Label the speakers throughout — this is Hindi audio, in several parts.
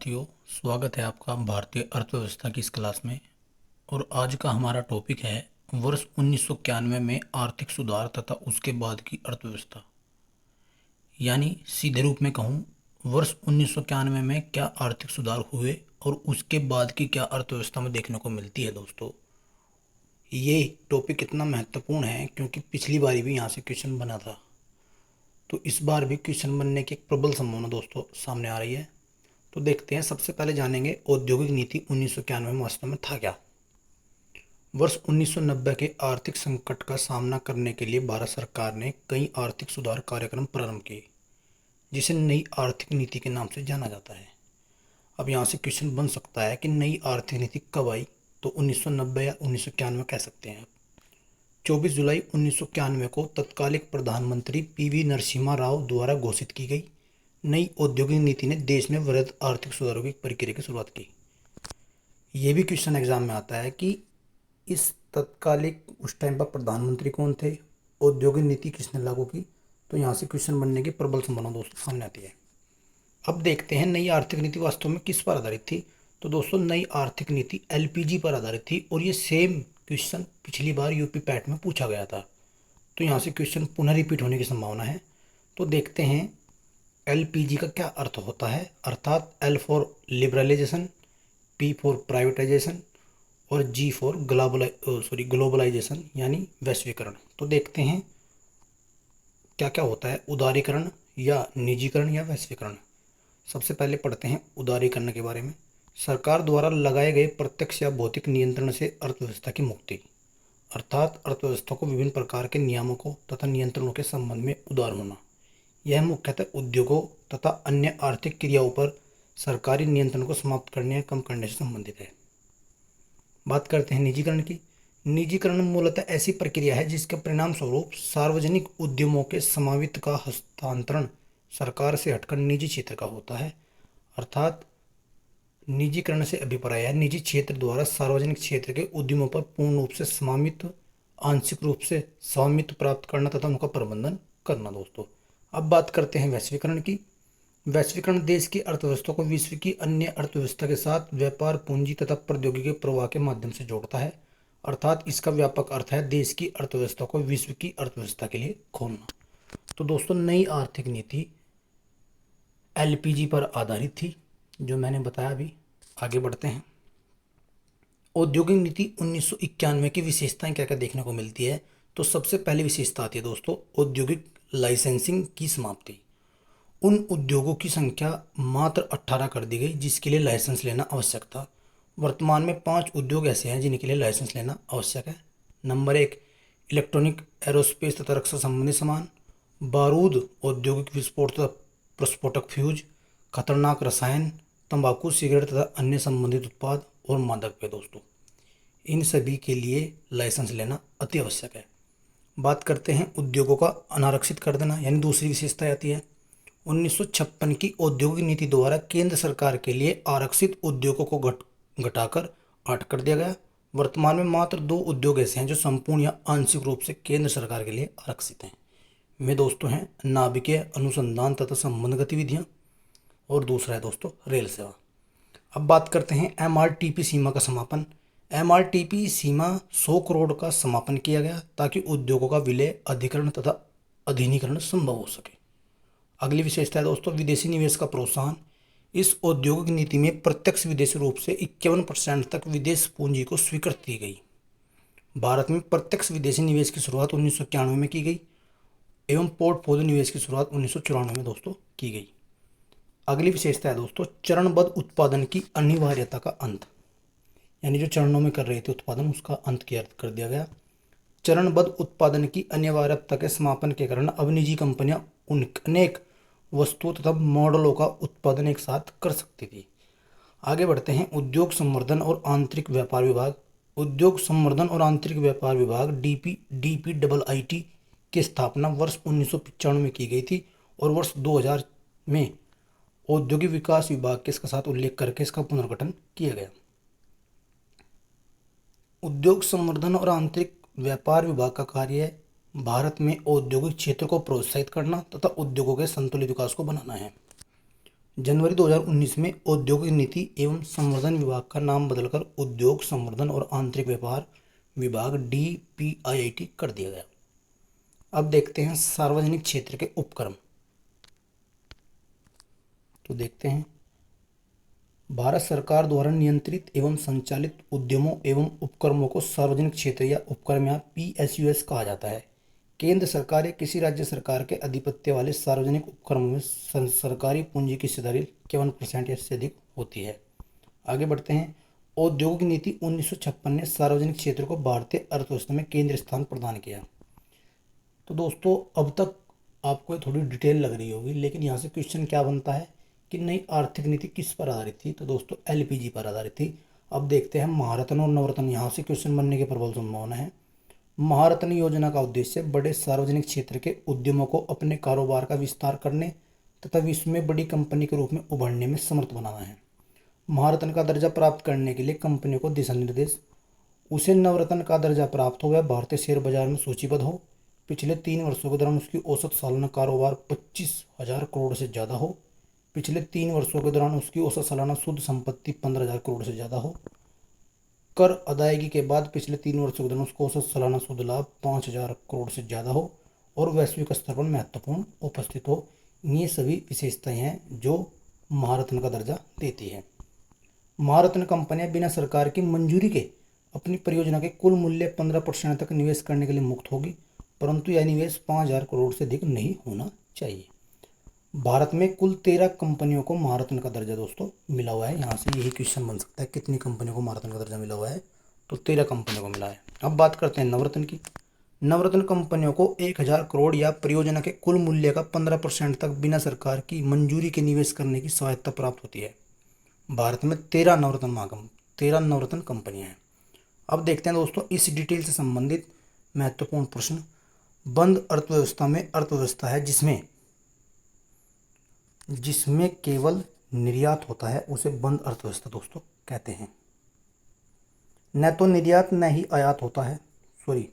Speaker 1: साथियों, स्वागत है आपका भारतीय अर्थव्यवस्था की इस क्लास में। और आज का हमारा टॉपिक है वर्ष 1991 में आर्थिक सुधार तथा उसके बाद की अर्थव्यवस्था। यानी सीधे रूप में कहूँ, वर्ष 1991 में क्या आर्थिक सुधार हुए और उसके बाद की क्या अर्थव्यवस्था में देखने को मिलती है। दोस्तों, ये टॉपिक इतना महत्वपूर्ण है क्योंकि पिछली बार भी यहाँ से क्वेश्चन बना था, तो इस बार भी क्वेश्चन बनने की एक प्रबल संभावना दोस्तों सामने आ रही है। तो देखते हैं, सबसे पहले जानेंगे औद्योगिक नीति 1991 में वास्तव में था क्या। वर्ष 1990 के आर्थिक संकट का सामना करने के लिए भारत सरकार ने कई आर्थिक सुधार कार्यक्रम प्रारंभ किए, जिसे नई आर्थिक नीति के नाम से जाना जाता है। अब यहाँ से क्वेश्चन बन सकता है कि नई आर्थिक नीति कब आई, तो 1990 या 1991 कह सकते हैं। 24 जुलाई 1991 को तत्कालिक प्रधानमंत्री पीवी नरसिम्हा राव द्वारा घोषित की गई नई औद्योगिक नीति ने देश में वृहद आर्थिक सुधारों की प्रक्रिया की शुरुआत की। ये भी क्वेश्चन एग्जाम में आता है कि इस तत्कालिक उस टाइम पर प्रधानमंत्री कौन थे, औद्योगिक नीति किसने लागू की। तो यहाँ से क्वेश्चन बनने की प्रबल संभावना दोस्तों सामने आती है। अब देखते हैं नई आर्थिक नीति वास्तव में किस पर आधारित थी। तो दोस्तों, नई आर्थिक नीति एलपीजी पर आधारित थी और ये सेम क्वेश्चन पिछली बार यूपी पैट में पूछा गया था। तो यहाँ से क्वेश्चन पुनः रिपीट होने की संभावना है। तो देखते हैं एलपीजी का क्या अर्थ होता है, अर्थात L for liberalisation, P for privatisation और जी फॉर ग्लोबलाइजेशन यानी वैश्वीकरण। तो देखते हैं क्या क्या होता है, उदारीकरण या निजीकरण या वैश्वीकरण। सबसे पहले पढ़ते हैं उदारीकरण के बारे में। सरकार द्वारा लगाए गए प्रत्यक्ष या भौतिक नियंत्रण से अर्थव्यवस्था की मुक्ति, अर्थात अर्थव्यवस्था को विभिन्न प्रकार के नियामकों तथा नियंत्रणों के संबंध में उदार होना। यह मुख्यतः उद्योगों तथा अन्य आर्थिक क्रियाओं पर सरकारी नियंत्रण को समाप्त करने या कम करने से संबंधित है। बात करते हैं निजीकरण की। निजीकरण मूलतः ऐसी प्रक्रिया है जिसके परिणाम स्वरूप सार्वजनिक उद्यमों के स्वामित्व का हस्तांतरण सरकार से हटकर निजी क्षेत्र का होता है। अर्थात निजीकरण से अभिप्राय है निजी क्षेत्र द्वारा सार्वजनिक क्षेत्र के उद्यमों पर पूर्ण रूप से स्वामित्व, आंशिक रूप से स्वामित्व प्राप्त करना तथा उनका प्रबंधन करना। दोस्तों, अब बात करते हैं वैश्वीकरण की। वैश्वीकरण देश की अर्थव्यवस्था को विश्व की अन्य अर्थव्यवस्था के साथ व्यापार, पूंजी तथा प्रौद्योगिकी प्रवाह के माध्यम से जोड़ता है। अर्थात इसका व्यापक अर्थ है देश की अर्थव्यवस्था को विश्व की अर्थव्यवस्था के लिए खोलना। तो दोस्तों, नई आर्थिक नीति एलपीजी पर आधारित थी, जो मैंने बताया। अभी आगे बढ़ते हैं। औद्योगिक नीति 1991 की विशेषताएं क्या क्या देखने को मिलती है। तो सबसे पहली विशेषता आती है दोस्तों औद्योगिक लाइसेंसिंग की समाप्ति। उन उद्योगों की संख्या मात्र 18 कर दी गई जिसके लिए लाइसेंस लेना आवश्यक था। वर्तमान में 5 उद्योग ऐसे हैं जिनके लिए लाइसेंस लेना आवश्यक है। नंबर 1, इलेक्ट्रॉनिक, एरोस्पेस तथा रक्षा संबंधी सामान, बारूद, औद्योगिक विस्फोट तथा प्रस्फोटक फ्यूज, खतरनाक रसायन, तंबाकू, सिगरेट तथा अन्य संबंधित उत्पाद और मादक पेय। दोस्तों, इन सभी के लिए लाइसेंस लेना अति आवश्यक है। बात करते हैं उद्योगों का अनारक्षित कर देना, यानी दूसरी विशेषता आती है। 1956 की औद्योगिक नीति द्वारा केंद्र सरकार के लिए आरक्षित उद्योगों को घटाकर 8 कर दिया गया। वर्तमान में मात्र 2 उद्योग ऐसे हैं जो संपूर्ण या आंशिक रूप से केंद्र सरकार के लिए आरक्षित हैं। वे दोस्तों हैं नाभिकीय अनुसंधान तथा संबंध गतिविधियां, और दूसरा है दोस्तों रेल सेवा। अब बात करते हैं एमआरटीपी सीमा का समापन। एमआरटीपी सीमा 100 करोड़ का समापन किया गया ताकि उद्योगों का विलय, अधिकरण तथा अधीनीकरण संभव हो सके। अगली विशेषता है दोस्तों विदेशी निवेश का प्रोत्साहन। इस औद्योगिक नीति में प्रत्यक्ष विदेशी रूप से 51% तक विदेश पूंजी को स्वीकृति दी गई। भारत में प्रत्यक्ष विदेशी निवेश की शुरुआत 1991 में की गई एवं पोर्टफोलियो निवेश की शुरुआत 1994 में दोस्तों की गई। अगली विशेषता है दोस्तों चरणबद्ध उत्पादन की अनिवार्यता का अंत, यानी जो चरणों में कर रहे थे उत्पादन उसका अंत कर दिया गया। चरणबद्ध उत्पादन की अनिवार्यता के समापन के कारण अब निजी कंपनियां अनेक वस्तुओं तथा मॉडलों का उत्पादन एक साथ कर सकती थी। आगे बढ़ते हैं उद्योग संवर्धन और आंतरिक व्यापार विभाग। उद्योग संवर्धन और आंतरिक व्यापार विभाग डीपीडब्ल्यूआईटी की स्थापना वर्ष 1995 में की गई थी और वर्ष 2000 में औद्योगिक विकास विभाग के इसका साथ उल्लेख करके इसका पुनर्गठन किया गया। उद्योग संवर्धन और आंतरिक व्यापार विभाग का कार्य है भारत में औद्योगिक क्षेत्र को प्रोत्साहित करना तथा उद्योगों के संतुलित विकास को बनाना है। जनवरी 2019 में औद्योगिक नीति एवं संवर्धन विभाग का नाम बदलकर उद्योग संवर्धन और आंतरिक व्यापार विभाग DPIIT कर दिया गया। अब देखते हैं सार्वजनिक क्षेत्र के उपक्रम। तो देखते हैं, भारत सरकार द्वारा नियंत्रित एवं संचालित उद्यमों एवं उपक्रमों को सार्वजनिक क्षेत्र या उपक्रम या PSUs कहा जाता है। केंद्र सरकार या किसी राज्य सरकार के आधिपत्य वाले सार्वजनिक उपक्रमों में सरकारी पूंजी की हिस्सेदारी 51% या इससे अधिक होती है। आगे बढ़ते हैं। औद्योगिक नीति 1956 ने सार्वजनिक क्षेत्र को भारतीय अर्थव्यवस्था में केंद्रीय स्थान प्रदान किया। तो दोस्तों, अब तक आपको थोड़ी डिटेल लग रही होगी, लेकिन यहाँ से क्वेश्चन क्या बनता है कि नई आर्थिक नीति किस पर आधारित थी? तो दोस्तों LPG पर आधारित थी। अब देखते हैं महारत्न और नवरत्न, यहाँ से क्वेश्चन बनने की प्रबल संभावना है। महारत्न योजना का उद्देश्य बड़े सार्वजनिक क्षेत्र के उद्यमों को अपने कारोबार का विस्तार करने तथा विश्व में बड़ी कंपनी के रूप में उभरने में समर्थ बनाना है। महारत्न का दर्जा प्राप्त करने के लिए कंपनियों को दिशा निर्देश। उसे नवरत्न का दर्जा प्राप्त हो, वह भारतीय शेयर बाजार में सूचीबद्ध हो, पिछले 3 वर्षों के दौरान उसकी औसत सालाना कारोबार 25,000 करोड़ से ज़्यादा हो, पिछले 3 वर्षों के दौरान उसकी औसत सालाना शुद्ध संपत्ति 15,000 करोड़ से ज़्यादा हो, कर अदायगी के बाद पिछले 3 वर्षों के दौरान उसको औसत सालाना शुद्ध लाभ 5,000 करोड़ से ज़्यादा हो और वैश्विक स्तर पर महत्वपूर्ण उपस्थित हो। ये सभी विशेषताएं हैं जो महारत्न का दर्जा देती है। महारत्न कंपनियां बिना सरकार की मंजूरी के अपनी परियोजना के कुल मूल्य 15% तक निवेश करने के लिए मुक्त होगी, परंतु यह निवेश 5,000 करोड़ से अधिक नहीं होना चाहिए। भारत में कुल 13 कंपनियों को महारत्न का दर्जा दोस्तों मिला हुआ है। यहाँ से यही क्वेश्चन बन सकता है, कितनी कंपनियों को महारत्न का दर्जा मिला हुआ है? तो 13 कंपनियों को मिला है। अब बात करते हैं नवरत्न की। नवरत्न कंपनियों को 1,000 करोड़ या परियोजना के कुल मूल्य का 15% तक बिना सरकार की मंजूरी के निवेश करने की स्वायत्ता प्राप्त होती है। भारत में 13 नवरत्न कंपनियां हैं। अब देखते हैं दोस्तों इस डिटेल से संबंधित महत्वपूर्ण प्रश्न। बंद अर्थव्यवस्था में अर्थव्यवस्था है जिसमें केवल निर्यात होता है, उसे बंद अर्थव्यवस्था दोस्तों कहते हैं। न तो निर्यात न ही आयात होता है, सॉरी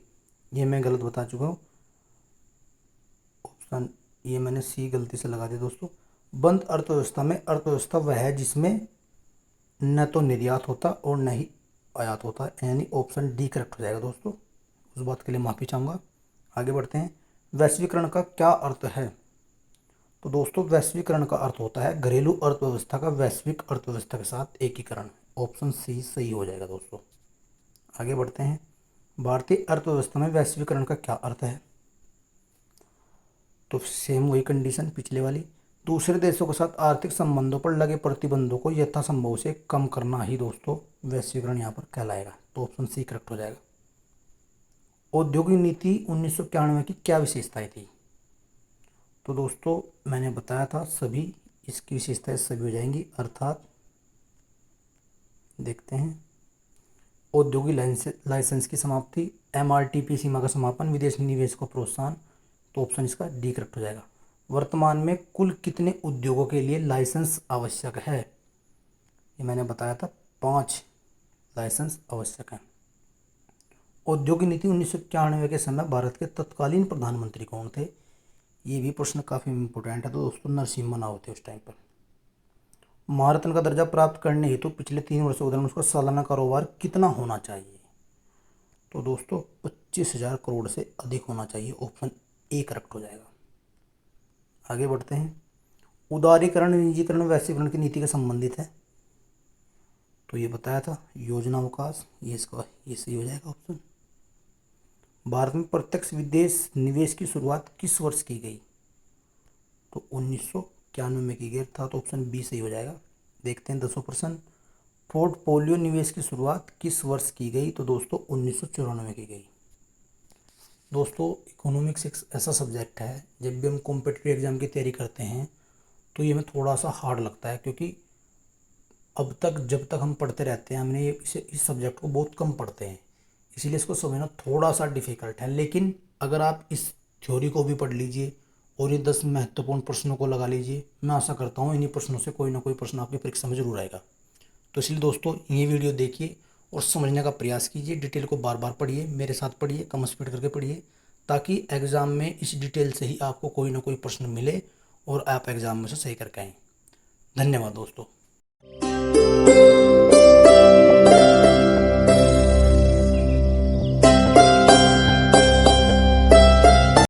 Speaker 1: ये मैं गलत बता चुका हूँ, ऑप्शन ये मैंने सी गलती से लगा दिया दोस्तों। बंद अर्थव्यवस्था में अर्थव्यवस्था वह है जिसमें न तो निर्यात होता और न ही आयात होता है, यानी ऑप्शन डी करेक्ट हो जाएगा दोस्तों। उस बात के लिए माफ़ी चाहूँगा। आगे बढ़ते हैं। वैश्वीकरण का क्या अर्थ है? तो दोस्तों वैश्वीकरण का अर्थ होता है घरेलू अर्थव्यवस्था का वैश्विक अर्थव्यवस्था के साथ एकीकरण। ऑप्शन सी सही हो जाएगा दोस्तों। आगे बढ़ते हैं। भारतीय अर्थव्यवस्था में वैश्वीकरण का क्या अर्थ है? तो सेम वही कंडीशन पिछले वाली, दूसरे देशों के साथ आर्थिक संबंधों पर लगे प्रतिबंधों को यथासंभव से कम करना ही दोस्तों वैश्वीकरण यहाँ पर कहलाएगा। तो ऑप्शन सी करेक्ट हो जाएगा। औद्योगिक नीति 1991 की क्या विशेषताएं थी? तो दोस्तों मैंने बताया था सभी इसकी विशेषताएं सभी हो जाएंगी, अर्थात देखते हैं। औद्योगिक लाइसेंस की समाप्ति, MRTP सीमा का समापन, विदेशी निवेश को प्रोत्साहन। तो ऑप्शन इसका डी करेक्ट हो जाएगा। वर्तमान में कुल कितने उद्योगों के लिए लाइसेंस आवश्यक है? ये मैंने बताया था 5 लाइसेंस आवश्यक हैं। औद्योगिक नीति 1991 के समय भारत के तत्कालीन प्रधानमंत्री कौन थे? ये भी प्रश्न काफ़ी इंपॉर्टेंट है तो दोस्तों नरसिम्हा राव थे उस टाइम पर। महारत्न का दर्जा प्राप्त करने हेतु पिछले 3 वर्षों के दौरान उसका सालाना कारोबार कितना होना चाहिए? तो दोस्तों 25,000 करोड़ से अधिक होना चाहिए। ऑप्शन ए करेक्ट हो जाएगा। आगे बढ़ते हैं। उदारीकरण, निजीकरण, वैश्वीकरण की नीति के संबंधित है, तो ये बताया था योजना अवकाश, ये सही हो जाएगा ऑप्शन। भारत में प्रत्यक्ष विदेश निवेश की शुरुआत किस वर्ष की गई? तो 1991 में की गई था, तो ऑप्शन बी सही हो जाएगा। देखते हैं 200%। पोर्टफोलियो निवेश की शुरुआत किस वर्ष की गई? तो दोस्तों 1994 में की गई। दोस्तों इकोनॉमिक्स एक ऐसा सब्जेक्ट है, जब भी हम कॉम्पिटिटिव एग्जाम की तैयारी करते हैं तो ये हमें थोड़ा सा हार्ड लगता है, क्योंकि अब तक जब तक हम पढ़ते रहते हैं हमने इस सब्जेक्ट को बहुत कम पढ़ते हैं, इसीलिए इसको समझना थोड़ा सा डिफ़िकल्ट है। लेकिन अगर आप इस थ्योरी को भी पढ़ लीजिए और ये 10 महत्वपूर्ण प्रश्नों को लगा लीजिए, मैं आशा करता हूँ इन्हीं प्रश्नों से कोई ना कोई प्रश्न आपकी परीक्षा में जरूर आएगा। तो इसलिए दोस्तों ये वीडियो देखिए और समझने का प्रयास कीजिए, डिटेल को बार बार पढ़िए, मेरे साथ पढ़िए, कम स्पीड करके पढ़िए, ताकि एग्ज़ाम में इस डिटेल से ही आपको कोई ना कोई प्रश्न मिले और आप एग्ज़ाम में से सही करके आएँ। धन्यवाद दोस्तों।